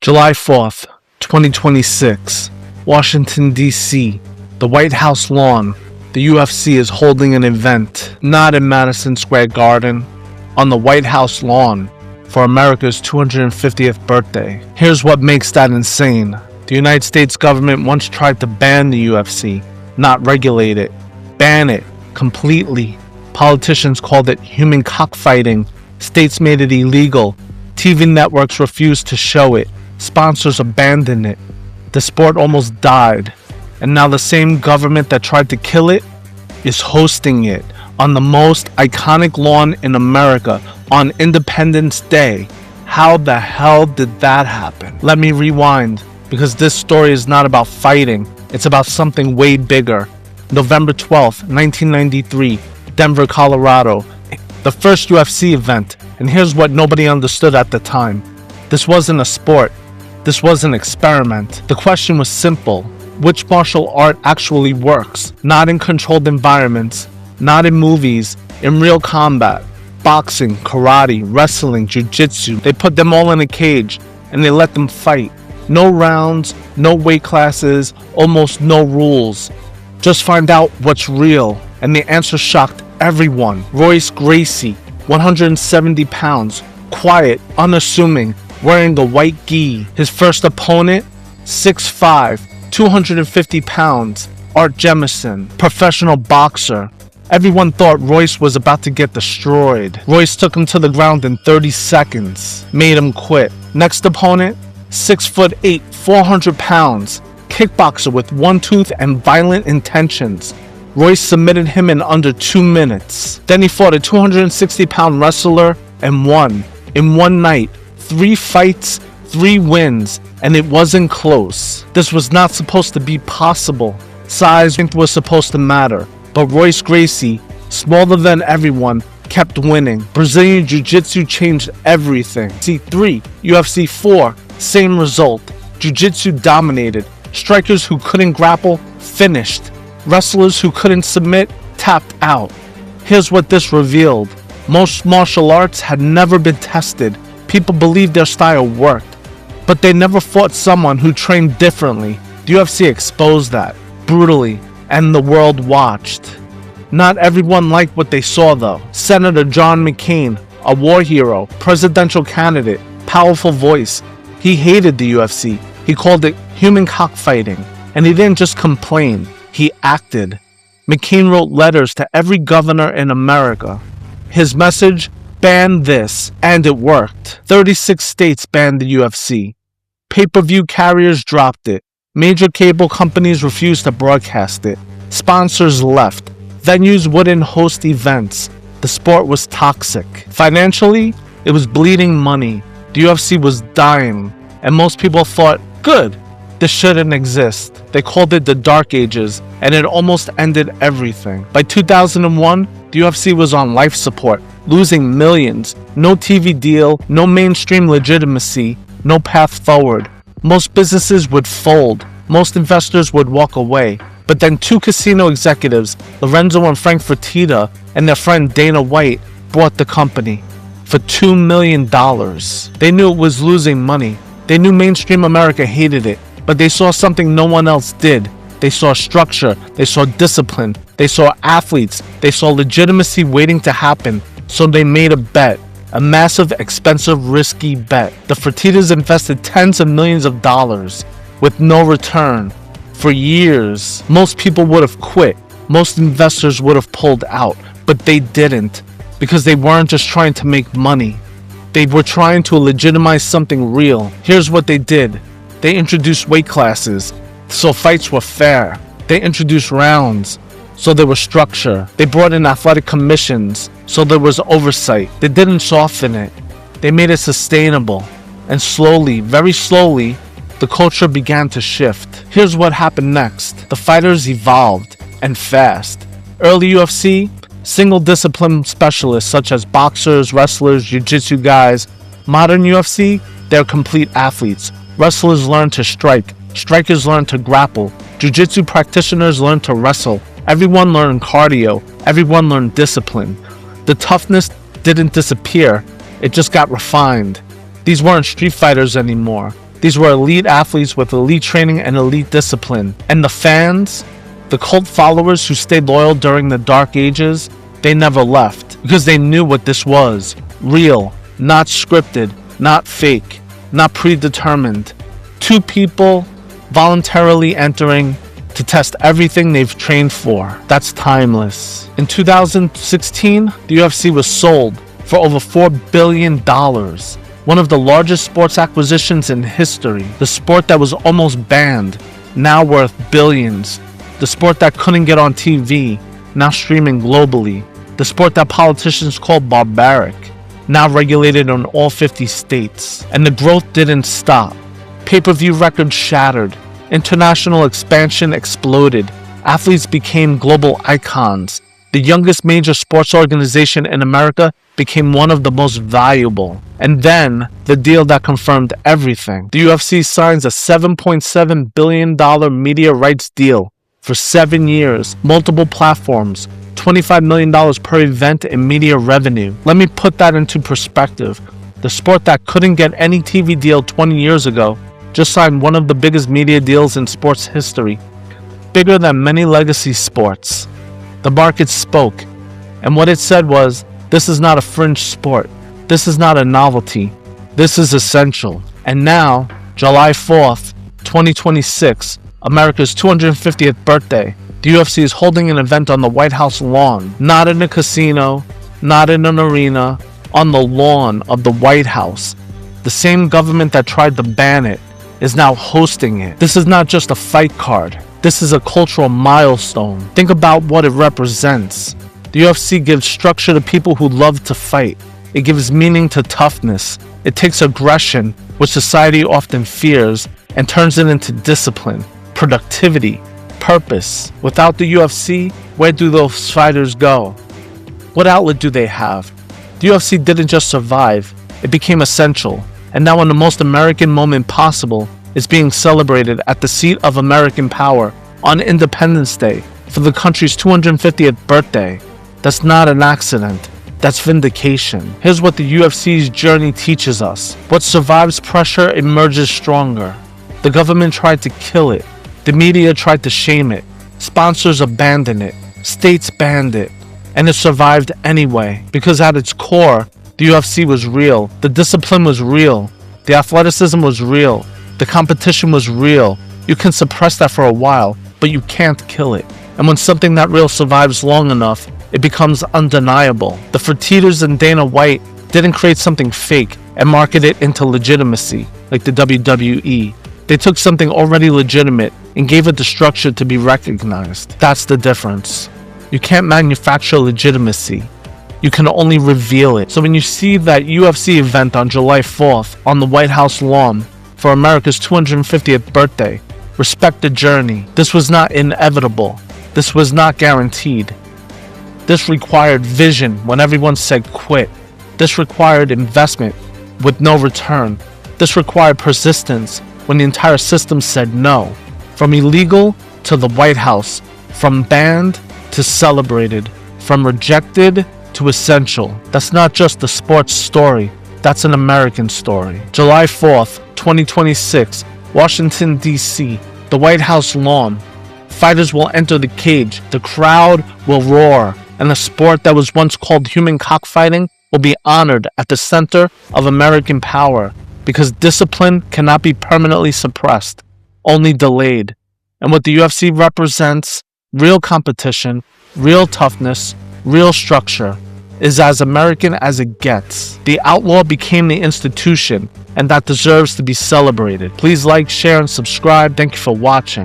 July 4th, 2026, Washington, D.C., the White House lawn. The UFC is holding an event, not in Madison Square Garden, on the White House lawn for America's 250th birthday. Here's what makes that insane. The United States government once tried to ban the UFC, not regulate it, ban it completely. Politicians called it human cockfighting. States made it illegal. TV networks refused to show it. Sponsors abandoned it. The sport almost died. And now the same government that tried to kill it is hosting it on the most iconic lawn in America on Independence Day. How the hell did that happen? Let me rewind, because this story is not about fighting. It's about something way bigger. November 12th, 1993, Denver, Colorado. The first UFC event. And here's what nobody understood at the time. This wasn't a sport. This was an experiment. The question was simple. Which martial art actually works? Not in controlled environments, not in movies, in real combat. Boxing, karate, wrestling, jiu-jitsu. They put them all in a cage and they let them fight. No rounds, no weight classes, almost no rules. Just find out what's real. And the answer shocked everyone. Royce Gracie, 170 pounds, quiet, unassuming, wearing a white gi. His first opponent, 6'5", 250 pounds, Art Jemison, professional boxer. Everyone thought Royce was about to get destroyed. Royce took him to the ground in 30 seconds, made him quit. Next opponent, 6'8", 400 pounds, kickboxer with one tooth and violent intentions. Royce submitted him in under 2 minutes. Then he fought a 260-pound wrestler and won. In one night, 3 fights, 3 wins, and it wasn't close. This was not supposed to be possible. Size was supposed to matter. But Royce Gracie, smaller than everyone, kept winning. Brazilian Jiu-Jitsu changed everything. UFC 3, UFC 4, same result. Jiu-Jitsu dominated. Strikers who couldn't grapple, finished. Wrestlers who couldn't submit, tapped out. Here's what this revealed. Most martial arts had never been tested. People believed their style worked, but they never fought someone who trained differently. The UFC exposed that, brutally, and the world watched. Not everyone liked what they saw though. Senator John McCain, a war hero, presidential candidate, powerful voice. He hated the UFC. He called it human cockfighting. And he didn't just complain, he acted. McCain wrote letters to every governor in America. His message, ban this, and it worked. 36 states banned the UFC. Pay-per-view carriers dropped it. Major cable companies refused to broadcast it. Sponsors left. Venues wouldn't host events. The sport was toxic. Financially, it was bleeding money. The UFC was dying, and most people thought, good, this shouldn't exist. They called it the Dark Ages, and it almost ended everything. By 2001, the UFC was on life support, losing millions. No TV deal, no mainstream legitimacy, no path forward. Most businesses would fold. Most investors would walk away. But then 2 casino executives, Lorenzo and Frank Fertitta, and their friend Dana White, bought the company for $2 million. They knew it was losing money. They knew mainstream America hated it, but they saw something no one else did. They saw structure, they saw discipline, they saw athletes, they saw legitimacy waiting to happen. So they made a bet, a massive, expensive, risky bet. The Fertittas invested tens of millions of dollars with no return. For years, most people would have quit. Most investors would have pulled out, but they didn't, because they weren't just trying to make money. They were trying to legitimize something real. Here's what they did. They introduced weight classes, so fights were fair. They introduced rounds, so there was structure. They brought in athletic commissions, so there was oversight. They didn't soften it. They made it sustainable. And slowly, very slowly, the culture began to shift. Here's what happened next. The fighters evolved, and fast. Early UFC, single discipline specialists such as boxers, wrestlers, jiu-jitsu guys. Modern UFC, they're complete athletes. Wrestlers learn to strike. Strikers learn to grapple. Jiu-jitsu practitioners learn to wrestle. Everyone learned cardio. Everyone learned discipline. The toughness didn't disappear. It just got refined. These weren't street fighters anymore. These were elite athletes with elite training and elite discipline. And the fans, the cult followers who stayed loyal during the dark ages, they never left because they knew what this was. Real, not scripted, not fake, not predetermined. Two people voluntarily entering to test everything they've trained for. That's timeless. In 2016, the UFC was sold for over $4 billion. One of the largest sports acquisitions in history. The sport that was almost banned, now worth billions. The sport that couldn't get on TV, now streaming globally. The sport that politicians called barbaric, now regulated in all 50 states. And the growth didn't stop. Pay-per-view records shattered. International expansion exploded. Athletes became global icons. The youngest major sports organization in America became one of the most valuable. And then, the deal that confirmed everything. The UFC signs a $7.7 billion media rights deal for 7 years, multiple platforms, $25 million per event in media revenue. Let me put that into perspective. The sport that couldn't get any TV deal 20 years ago just signed one of the biggest media deals in sports history, bigger than many legacy sports. The market spoke, and what it said was, this is not a fringe sport. This is not a novelty. This is essential. And now, July 4th, 2026, America's 250th birthday, the UFC is holding an event on the White House lawn, not in a casino, not in an arena, on the lawn of the White House. The same government that tried to ban it is now hosting it. This is not just a fight card. This is a cultural milestone. Think about what it represents. The UFC gives structure to people who love to fight. It gives meaning to toughness. It takes aggression, which society often fears, and turns it into discipline, productivity, purpose. Without the UFC, where do those fighters go? What outlet do they have? The UFC didn't just survive, it became essential. And now in the most American moment possible, it's being celebrated at the seat of American power on Independence Day for the country's 250th birthday. That's not an accident. That's vindication. Here's what the UFC's journey teaches us. What survives pressure emerges stronger. The government tried to kill it. The media tried to shame it. Sponsors abandoned it. States banned it. And it survived anyway, because at its core, the UFC was real. The discipline was real. The athleticism was real. The competition was real. You can suppress that for a while, but you can't kill it. And when something that real survives long enough, it becomes undeniable. The Fertittas and Dana White didn't create something fake and market it into legitimacy, like the WWE. They took something already legitimate and gave it the structure to be recognized. That's the difference. You can't manufacture legitimacy. You can only reveal it. So when you see that UFC event on July 4th on the White House lawn for America's 250th birthday, respect the journey. This was not inevitable. This was not guaranteed. This required vision when everyone said quit. This required investment with no return. This required persistence when the entire system said no. From illegal to the White House, from banned to celebrated, from rejected to essential. That's not just a sports story, that's an American story. July 4th, 2026, Washington, D.C., the White House lawn. Fighters will enter the cage, the crowd will roar, and the sport that was once called human cockfighting will be honored at the center of American power, because discipline cannot be permanently suppressed, only delayed. And what the UFC represents, real competition, real toughness, real structure, is as American as it gets. The outlaw became the institution, and that deserves to be celebrated. Please like, share, and subscribe. Thank you for watching.